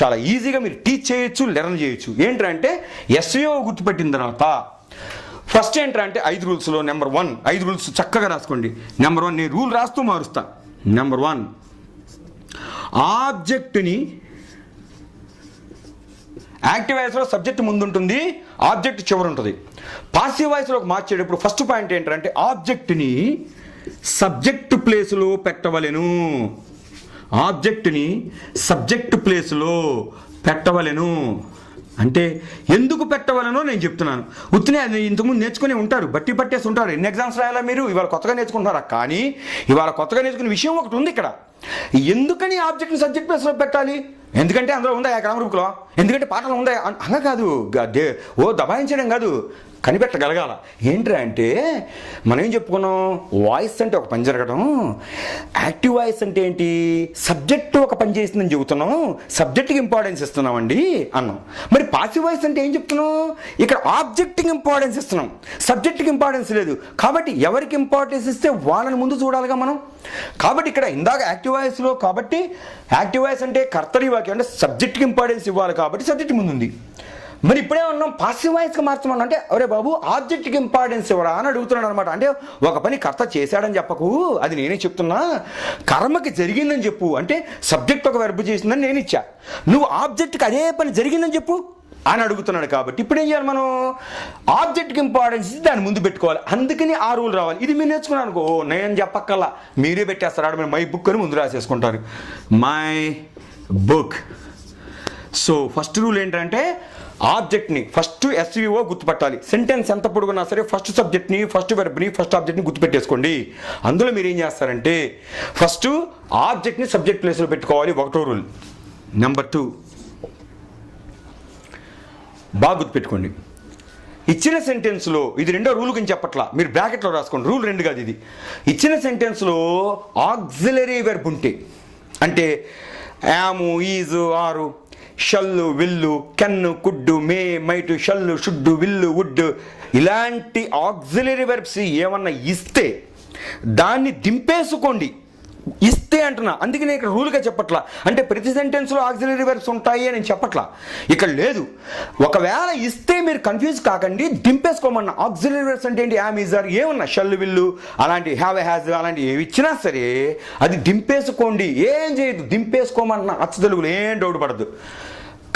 చాలా ఈజీగా మీరు టీచ్ చేయొచ్చు, లెర్న్ చేయొచ్చు. ఏంటంటే ఎస్విఓ గుర్తుపెట్టిన తర్వాత ఫస్ట్ ఏంటంటే 5 రూల్స్లో నెంబర్ 1, 5 రూల్స్ చక్కగా రాసుకోండి. నెంబర్ 1 నేను రూల్ రాస్తూ మారుస్తా. నెంబర్ 1 ఆబ్జెక్ట్ని యాక్టివ్ వాయిస్లో సబ్జెక్ట్ ముందు ఉంటుంది, ఆబ్జెక్ట్ చివరి ఉంటుంది. పాసివ్ వాయిస్లోకి మార్చేటప్పుడు ఫస్ట్ పాయింట్ ఏంటంటే ఆబ్జెక్ట్ని సబ్జెక్ట్ ప్లేస్లో పెట్టవలెను. ఆబ్జెక్ట్ని సబ్జెక్ట్ ప్లేస్లో పెట్టవలెను అంటే ఎందుకు పెట్టవలనో నేను చెప్తున్నాను. ఉత్తినే అది ఇంతకుముందు నేర్చుకుని ఉంటారు, బట్టి పట్టేసి ఉంటారు. ఎన్ని ఎగ్జామ్స్ రాయాలా మీరు, ఇవాళ కొత్తగా నేర్చుకుంటున్నారా? కానీ ఇవాళ కొత్తగా నేర్చుకునే విషయం ఒకటి ఉంది ఇక్కడ. ఎందుకని ఆబ్జెక్ట్ని సబ్జెక్ట్ ప్లేస్లో పెట్టాలి? ఎందుకంటే అందులో ఉందా గ్రామర్ బుక్లో, ఎందుకంటే పాఠాలు ఉందా అలా కాదు, దబాయించడం కాదు, కనిపెట్టగలగాల. ఏంట్రా అంటే మనం ఏం చెప్పుకున్నాం, వాయిస్ అంటే ఒక పని జరగడం, యాక్టివ్ వాయిస్ అంటే ఏంటి, సబ్జెక్టు ఒక పని చేసిందని చెబుతున్నాం, సబ్జెక్ట్కి ఇంపార్టెన్స్ ఇస్తున్నామండి అన్నాం. మరి పాసివ్ వాయిస్ అంటే ఏం చెప్తున్నాం, ఇక్కడ ఆబ్జెక్ట్కి ఇంపార్టెన్స్ ఇస్తున్నాం, సబ్జెక్ట్కి ఇంపార్టెన్స్ లేదు. కాబట్టి ఎవరికి ఇంపార్టెన్స్ ఇస్తే వాళ్ళని ముందు చూడాలిగా మనం. కాబట్టి ఇక్కడ ఇందాక యాక్టివ్ వాయిస్లో, కాబట్టి యాక్టివ్ వాయిస్ అంటే కర్తరి వాక్యం అంటే సబ్జెక్ట్కి ఇంపార్టెన్స్ ఇవ్వాలి, కాబట్టి సబ్జెక్ట్ ముందుంది. మరి ఇప్పుడే ఉన్నాం పాసివ్ వాయిస్కి మార్చమన్నా అంటే అరే బాబు ఆబ్జెక్ట్కి ఇంపార్టెన్స్ ఇవ్వరా అని అడుగుతున్నాడు అనమాట. అంటే ఒక పని కర్త చేశాడని చెప్పకు, అది నేనే చెప్తున్నా, కర్మకి జరిగిందని చెప్పు. అంటే సబ్జెక్ట్ ఒక వెర్బ్ చేసిందని నేను ఇచ్చా, నువ్వు ఆబ్జెక్ట్కి అదే పని జరిగిందని చెప్పు అని అడుగుతున్నాడు. కాబట్టి ఇప్పుడు ఏం చేయాలి, మనం ఆబ్జెక్ట్కి ఇంపార్టెన్స్ ఇచ్చి దాన్ని ముందు పెట్టుకోవాలి. అందుకని ఆ రూల్ రావాలి. ఇది మీరు నేర్చుకున్నాను అనుకో, నేను చెప్పక్కల్లా మీరే పెట్టేస్తారు, ఆడ మీరు మై బుక్ అని ముందు రాసేసుకుంటారు, my book. So first rule ఏంటంటే ఆబ్జెక్ట్ని ఫస్ట్ ఎస్విఓ గుర్తుపట్టాలి. సెంటెన్స్ ఎంత పొడుగున్నా సరే ఫస్ట్ సబ్జెక్ట్ని, ఫస్ట్ వెర్బ్ని, ఫస్ట్ ఆబ్జెక్ట్ని గుర్తుపెట్టేసుకోండి. అందులో మీరు ఏం చేస్తారంటే ఫస్ట్ ఆబ్జెక్ట్ని సబ్జెక్ట్ ప్లేస్లో పెట్టుకోవాలి, ఒకటో రూల్. నెంబర్ 2 బాగా గుర్తుపెట్టుకోండి, ఇచ్చిన సెంటెన్స్లో ఇది రెండో రూల్ గురించి చెప్పట్లా, మీరు బ్రాకెట్లో రాసుకోండి, రూల్ 2 కాదు ఇది. ఇచ్చిన సెంటెన్స్లో ఆక్సిలరీ వెర్బ్ ఉంటే అంటే am, is, are, shall, will, can, could, may, might, shall, should, will, would, ఇలాంటి ఆక్సిలరీ వెర్బ్స్ ఏమన్నా ఇస్తే దాన్ని దింపేసుకోండి. ఇస్తే అంటున్నా, అందుకే నేను ఇక్కడ రూల్గా చెప్పట్లా. అంటే ప్రతి సెంటెన్స్లో ఆక్సిలరీ వర్బ్స్ ఉంటాయి అని చెప్పట్లా, ఇక్కడ లేదు. ఒకవేళ ఇస్తే మీరు కన్ఫ్యూజ్ కాకండి, దింపేసుకోమన్నా. ఆక్సిలరీ వర్బ్స్ అంటే ఏంటి? యామ్, ఈజ్, ఆర్, ఏమన్నా షల్, విల్లు అలాంటి, హ్యావ్, హ్యాజ్ అలాంటి ఏవి ఇచ్చినా సరే అది దింపేసుకోండి, ఏం చేయదు, దింపేసుకోమన్నా. అచ్చ తెలుగులో ఏం డౌట్ పడద్దు.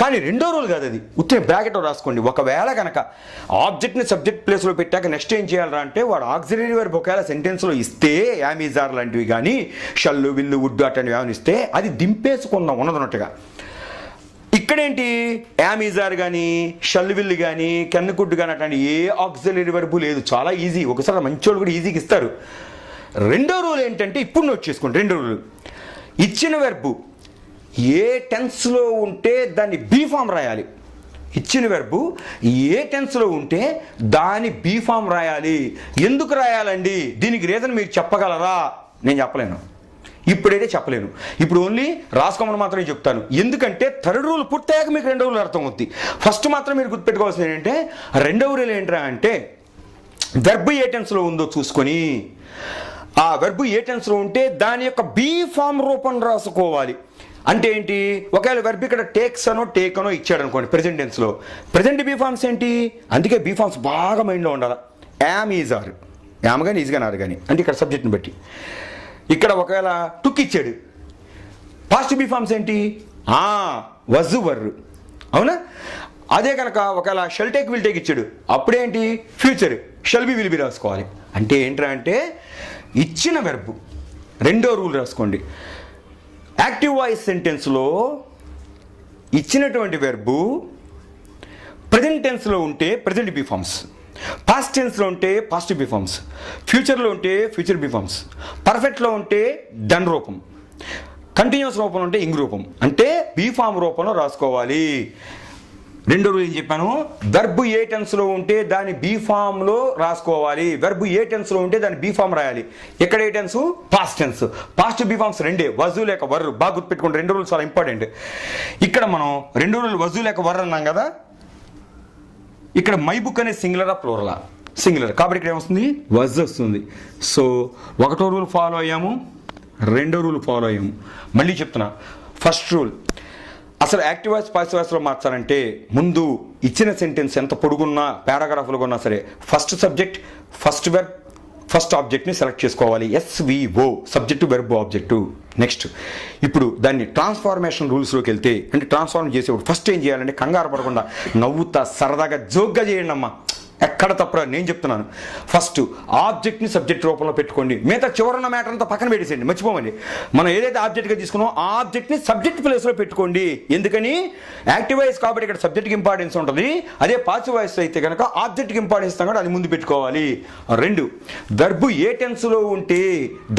కానీ రెండో రూల్ కాదు అది, ఉత్తిన బ్రాకెట్లో రాసుకోండి. ఒకవేళ కనుక ఆబ్జెక్ట్ని సబ్జెక్ట్ ప్లేస్లో పెట్టాక నెక్స్ట్ ఏం చేయాలరా అంటే, వాడు ఆక్సిలరీ వర్బ్ ఒకవేళ సెంటెన్స్లో ఇస్తే యామ్, ఈజ్, ఆర్ లాంటివి కానీ షల్లు, విల్లు, వుడ్ అట్లాంటివి ఏమైనా ఇస్తే అది దింపేసుకుందాం ఉన్నదన్నట్టుగా. ఇక్కడేంటి? యామ్, ఈజ్, ఆర్ కానీ షల్, విల్లు కానీ కెన్, కుడ్ కానీ అట్లాంటి ఏ ఆక్సిలరీ వర్బ్ లేదు. చాలా ఈజీ. ఒకసారి మంచి వాళ్ళు కూడా ఈజీగా ఇస్తారు. రెండో రూల్ ఏంటంటే, ఇప్పుడు నోట్ చేసుకోండి. రెండో రూల్, ఇచ్చిన వెర్బు ఏ టెన్స్లో ఉంటే దాన్ని బీ ఫామ్ రాయాలి. ఇచ్చిన వెర్బు ఏ టెన్స్లో ఉంటే దాని బీ ఫామ్ రాయాలి. ఎందుకు రాయాలండి? దీనికి రీజన్ మీరు చెప్పగలరా? నేను చెప్పలేను, ఇప్పుడైతే చెప్పలేను. ఇప్పుడు ఓన్లీ రాసుకోమని మాత్రమే చెప్తాను. ఎందుకంటే థర్డ్ రూల్ పూర్తయ్యాక మీకు రెండో రూల్ అర్థం అవుతుంది. ఫస్ట్ మాత్రం మీరు గుర్తుపెట్టుకోవాల్సింది ఏంటంటే, రెండవ రూల్ ఏంట్రా అంటే, వెర్బు ఏ టెన్స్లో ఉందో చూసుకొని ఆ వెర్బు ఏ టెన్స్లో ఉంటే దాని యొక్క బీ ఫామ్ రూపం రాసుకోవాలి. అంటే ఏంటి? ఒకవేళ వెర్బ్ ఇక్కడ టేక్స్ అనో టేక్ అనో ఇచ్చాడు అనుకోండి ప్రెజెంట్ టెన్స్లో, ప్రెజెంట్ బీ ఫామ్స్ ఏంటి? అందుకే బీ ఫామ్స్ బాగా మైండ్లో ఉండాలి. యామ్, ఈజ్, ఆర్, యామ్ కానీ ఈజ్ కానీ ఆర్ కానీ, అంటే ఇక్కడ సబ్జెక్ట్ని బట్టి. ఇక్కడ ఒకవేళ టుక్ ఇచ్చాడు, పాస్ట్ బీ ఫామ్స్ ఏంటి? వజ్, వర్, అవునా? అదే కనుక ఒకవేళ షెల్ టేక్, విల్ టేక్ ఇచ్చాడు, అప్పుడేంటి? Future shall be, will be రాసుకోవాలి. అంటే ఏంట్రా అంటే, ఇచ్చిన వెర్బు రెండో రూల్ రాసుకోండి. యాక్టివ్ వాయిస్ సెంటెన్స్లో ఇచ్చినటువంటి వెర్బు ప్రజెంట్ టెన్స్లో ఉంటే ప్రజెంట్ బీ ఫామ్స్, పాస్ట్ టెన్స్లో ఉంటే పాస్ట్ బీ ఫామ్స్, ఫ్యూచర్లో ఉంటే ఫ్యూచర్ బీ ఫామ్స్, పర్ఫెక్ట్లో ఉంటే డన్ రూపం, కంటిన్యూస్ రూపంలో ఉంటే ఇంగ్ రూపం, అంటే బీ ఫామ్ రూపంలో రాసుకోవాలి. రెండో రూల్ ఏం చెప్పాను? వెర్బ్ ఏ టెన్స్లో ఉంటే దాని బీ ఫామ్లో రాసుకోవాలి. వెర్బ్ ఏ టెన్స్లో ఉంటే దాని బీ ఫామ్ రాయాలి. ఎక్కడ ఏ tense? Past tense. Past be forms రెండే, వజు లేక వర్రు. బాగా గుర్తుపెట్టుకోండి, రెండు రూల్స్ చాలా ఇంపార్టెంట్. ఇక్కడ మనం రెండు రూల్ వజు లేక వర్రు అన్నాం కదా. ఇక్కడ మై బుక్ అనే సింగులరా ప్లూరలా? సింగులర్, కాబట్టి ఇక్కడ ఏమొస్తుంది? వజ్ వస్తుంది. సో ఒకటో రూల్ ఫాలో అయ్యాము, రెండో రూల్ ఫాలో అయ్యాము. మళ్ళీ చెప్తున్నా, ఫస్ట్ రూల్, అసలు యాక్టివ్ వాయిస్ పాసివ్ వాయిస్లో మార్చాలంటే ముందు ఇచ్చిన సెంటెన్స్ ఎంత పొడుగున్నా పారాగ్రాఫ్లుగా ఉన్నా సరే first subject, first verb, first ఆబ్జెక్ట్ని సెలెక్ట్ చేసుకోవాలి. SVO, subject, verb, object. Next ఇప్పుడు దాన్ని ట్రాన్స్ఫార్మేషన్ రూల్స్లోకి వెళ్తే, అంటే ట్రాన్స్ఫార్మ్ చేసేప్పుడు ఫస్ట్ ఏం చేయాలంటే కంగారు పడకుండా నవ్వుతా సరదాగా జోక్గా చేయండి అమ్మా. ఎక్కడ తప్పరా నేను చెప్తున్నాను. ఫస్ట్ ఆబ్జెక్ట్ని సబ్జెక్ట్ రూపంలో పెట్టుకోండి. మిగతా చివరన్న మ్యాటర్ అంతా పక్కన పెట్టేసేయండి, మర్చిపోమండి. మనం ఏదైతే ఆబ్జెక్ట్గా తీసుకున్నామో ఆ ఆబ్జెక్ట్ని సబ్జెక్ట్ ప్లేస్లో పెట్టుకోండి. ఎందుకని? యాక్టివ్ వాయిస్ కాబట్టి ఇక్కడ సబ్జెక్ట్కి ఇంపార్టెన్స్ ఉంటుంది. అదే పాసివ్ వాయిస్ అయితే కనుక ఆబ్జెక్ట్కి ఇంపార్టెన్స్ ఇస్తాం కాబట్టి అది ముందు పెట్టుకోవాలి. రెండు, వెర్బ్ ఏ టెన్స్లో ఉంటే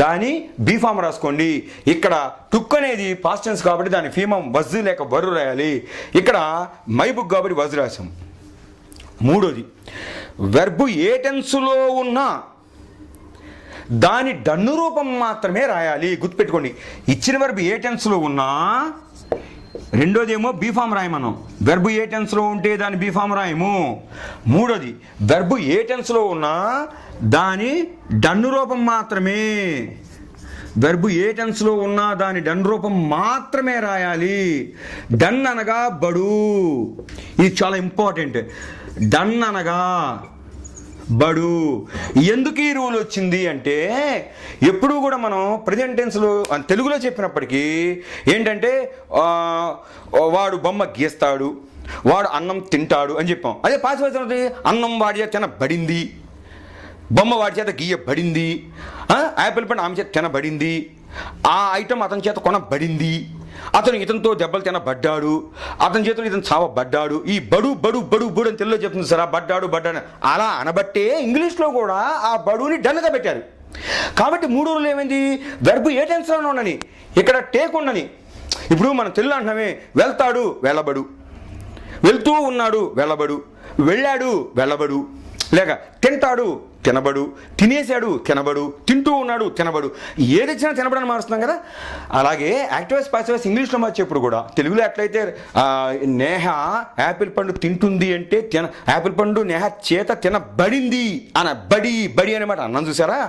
దాని బీ ఫామ్ రాసుకోండి. ఇక్కడ టుక్ అనేది పాస్ట్ టెన్స్ కాబట్టి దాని ఫీమం వజ్ లేక వరు రాయాలి. ఇక్కడ మై బుక్ కాబట్టి వజ్ రాసాం. మూడోది, వెర్బు ఏ టెన్స్లో ఉన్నా దాని డన్ను రూపం మాత్రమే రాయాలి. గుర్తుపెట్టుకోండి, ఇచ్చిన వెర్బు ఏ టెన్స్లో ఉన్నా, రెండోది ఏమో బీ ఫామ్ రాయమనం. వెర్బు ఏ టెన్స్లో ఉంటే దాని బీ ఫామ్ రాయము. మూడోది, వెర్బు ఏ టెన్స్లో ఉన్నా దాని డన్ను రూపం మాత్రమే, వెర్బు ఏ టెన్స్లో ఉన్నా దాని డన్ రూపం మాత్రమే రాయాలి. డన్ అనగా బడు, ఇది చాలా ఇంపార్టెంట్. డన్ అనగా బడు. ఎందుకు ఈ రూల్ వచ్చింది అంటే, ఎప్పుడూ కూడా మనం ప్రజెంట్ టెన్స్లో తెలుగులో చెప్పినప్పటికీ ఏంటంటే వాడు బొమ్మ గీస్తాడు, వాడు అన్నం తింటాడు అని చెప్పాం. అదే పాస్ వాయిస్ అన్నం వాడి చేత తినబడింది, బొమ్మ వాడి చేత గీయబడింది, యాపిల్ పండు ఆమె చేత తినబడింది, ఆ ఐటమ్ అతని చేత కొనబడింది, అతను ఇతనితో దెబ్బలు తినబడ్డాడు, అతని చేతులు ఇతను చావబడ్డాడు. ఈ బడు బడు బడు బడు అని తెలుగులో చెప్తుంది సార్. బడ్డాడు బడ్డాడు అలా అనబట్టే ఇంగ్లీష్లో కూడా ఆ బడుని డన్గా పెట్టారు. కాబట్టి మూడు రోజులు ఏమైంది? వెర్బు ఏ టెన్స్లో ఉండని, ఇక్కడ టేక్ ఉండని. ఇప్పుడు మనం తెలుగు అంటున్నామే, వెళ్తాడు వెళ్ళబడు, వెళ్తూ ఉన్నాడు వెళ్ళబడు, వెళ్ళాడు వెళ్ళబడు, లేక తింటాడు తినబడు, తినేశాడు తినబడు, తింటూ ఉన్నాడు తినబడు, ఏది ఇచ్చినా తినబడని మారుస్తున్నాం కదా. అలాగే యాక్టివ్ పాసివ్ ఇంగ్లీష్లో మార్చేప్పుడు కూడా తెలుగులో ఎట్లయితే నేహ యాపిల్ పండు తింటుంది అంటే యాపిల్ పండు నేహ చేత తినబడింది అన్న బడి అనమాట అన్నం చూసారా.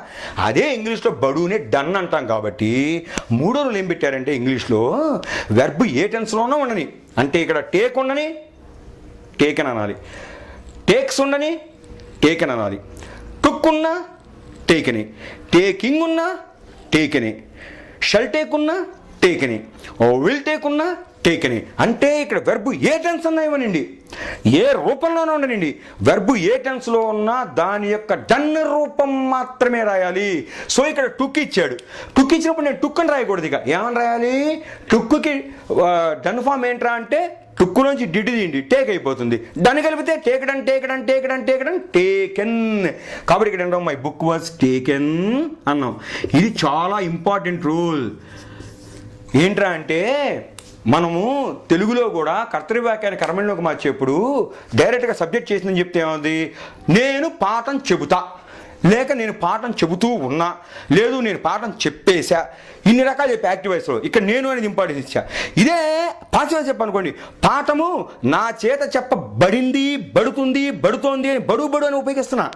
అదే ఇంగ్లీష్లో బడునే డన్ అంటాం కాబట్టి మూడో రూల్ ఏం పెట్టారంటే ఇంగ్లీష్లో వెర్బ్ ఏ టెన్స్లోనో ఉండని, అంటే ఇక్కడ టేక్ ఉండని టేకెన్ అనాలి, టేక్స్ ఉండని టేకెన్ అనాలి, టుక్ ఉన్నా టేకెని, టేకింగ్ ఉన్నా టేకెని, షల్ టేక్ ఉన్నా టేకెని, విల్ టేక్ ఉన్నా టేకెని. అంటే ఇక్కడ వెర్బు ఏ టెన్స్ అన్నా ఇవ్వనండి, ఏ రూపంలోనూ ఉండనండి, వెర్బు ఏ టెన్స్లో ఉన్నా దాని యొక్క డన్ రూపం మాత్రమే రాయాలి. సో ఇక్కడ టుక్ ఇచ్చాడు, టుక్ ఇచ్చినప్పుడు నేను టుక్ అని రాయకూడదు, ఇక ఏమని రాయాలి, టుక్కి డన్ ఫామ్ ఏంట్రా అంటే టుక్కు నుంచి డిడ్ తీయండి టేక్ అయిపోతుంది, దాన్ని కలిపితే టేకెన్. కాబట్టి ఇక్కడ ఏంటో మై బుక్ వాజ్ టేకెన్ అన్నాం. ఇది చాలా ఇంపార్టెంట్ రూల్. ఏంట్రా అంటే మనము తెలుగులో కూడా కర్తరి వాక్యాన్ని కర్మణిలోకి మార్చేప్పుడు డైరెక్ట్గా సబ్జెక్ట్ చేసిందని చెప్తే ఏమవుతుంది, నేను పాఠం చెబుతా, లేక నేను పాఠం చెబుతూ ఉన్నా, లేదు నేను పాఠం చెప్పేశా, ఇన్ని రకాలు చెప్పి యాక్టివ్ వాయిస్లో. ఇక్కడ నేను అనేది ఇంపార్టెన్స్ ఇచ్చా. ఇదే పాసివ్ వాయిస్ చెప్పనుకోండి, పాఠము నా చేత చెప్పబడింది, బడుతుంది, బడుతోంది అని బడు అని ఉపయోగిస్తున్నా.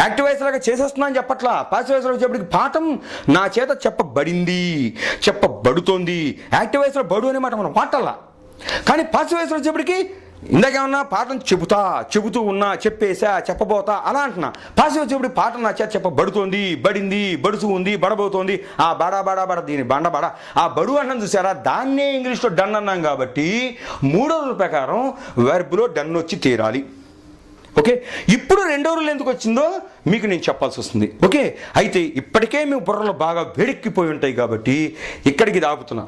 యాక్టివ్ వాయిస్ లాగా చేసేస్తున్నా అని చెప్పట్లా. పాసివ్ వాయిస్లో వచ్చేప్పటికి పాఠం నా చేత చెప్పబడింది, చెప్పబడుతోంది. యాక్టివ్ వాయిస్లో బడు అనే మాట మనం వాడాలా, కానీ పాసివ్ వాయిస్లో వచ్చేప్పటికి ఇందాకేమన్నా పాఠం చెబుతూ ఉన్నా, చెప్పేశా, చెప్పబోతా అలా అంటున్నా. పాసివ్ వచ్చేప్పుడు పాఠం నా చేత చెప్పబడుతోంది, బడింది, బడుతూ ఉంది, బడబోతోంది, ఆ బడ దీని బండ ఆ బడు అన్నం చూసారా, దాన్నే ఇంగ్లీష్లో డన్ అన్నాం కాబట్టి మూడో రూల్ ప్రకారం వెర్బ్లో డన్ వచ్చి తీరాలి. ఓకే, ఇప్పుడు రెండో రూల్ ఎందుకు వచ్చిందో మీకు నేను చెప్పాల్సి వస్తుంది. ఓకే, అయితే ఇప్పటికే మీ బుర్రలో బాగా వేడెక్కిపోయి ఉంటాయి కాబట్టి ఇక్కడికి ఆపుతున్నా.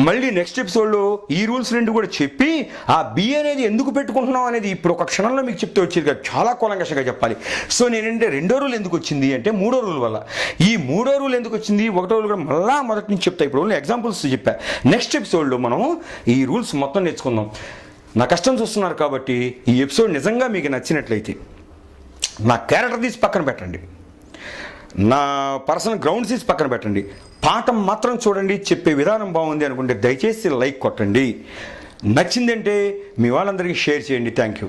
మళ్ళీ నెక్స్ట్ ఎపిసోడ్లో ఈ రూల్స్ రెండు కూడా చెప్పి ఆ బి అనేది ఎందుకు పెట్టుకుంటున్నాం అనేది ఇప్పుడు ఒక క్షణంలో మీకు చెప్తే వచ్చేది కదా, చాలా కూలంకషంగా చెప్పాలి. సో నేనంటే రెండో రూల్ ఎందుకు వచ్చింది అంటే మూడో రూల్ వల్ల. ఈ మూడో రూల్ ఎందుకు వచ్చింది, ఒకటో రూల్ కూడా మళ్ళా మొదటి నుంచి చెప్తా. ఇప్పుడు ఓన్లీ ఎగ్జాంపుల్స్ చెప్పా. నెక్స్ట్ ఎపిసోడ్లో మనం ఈ రూల్స్ మొత్తం నేర్చుకుందాం. నా కష్టం చూస్తున్నారు కాబట్టి ఈ ఎపిసోడ్ నిజంగా మీకు నచ్చినట్లయితే నా క్యారెక్టర్ తీసి పక్కన పెట్టండి, నా పర్సనల్ గ్రౌండ్ తీసి పక్కన పెట్టండి, పాఠం మాత్రం చూడండి, చెప్పే విధానం బాగుంది అనుకుంటే దయచేసి లైక్ కొట్టండి, నచ్చిందంటే మీ వాళ్ళందరికీ షేర్ చేయండి. Thank you.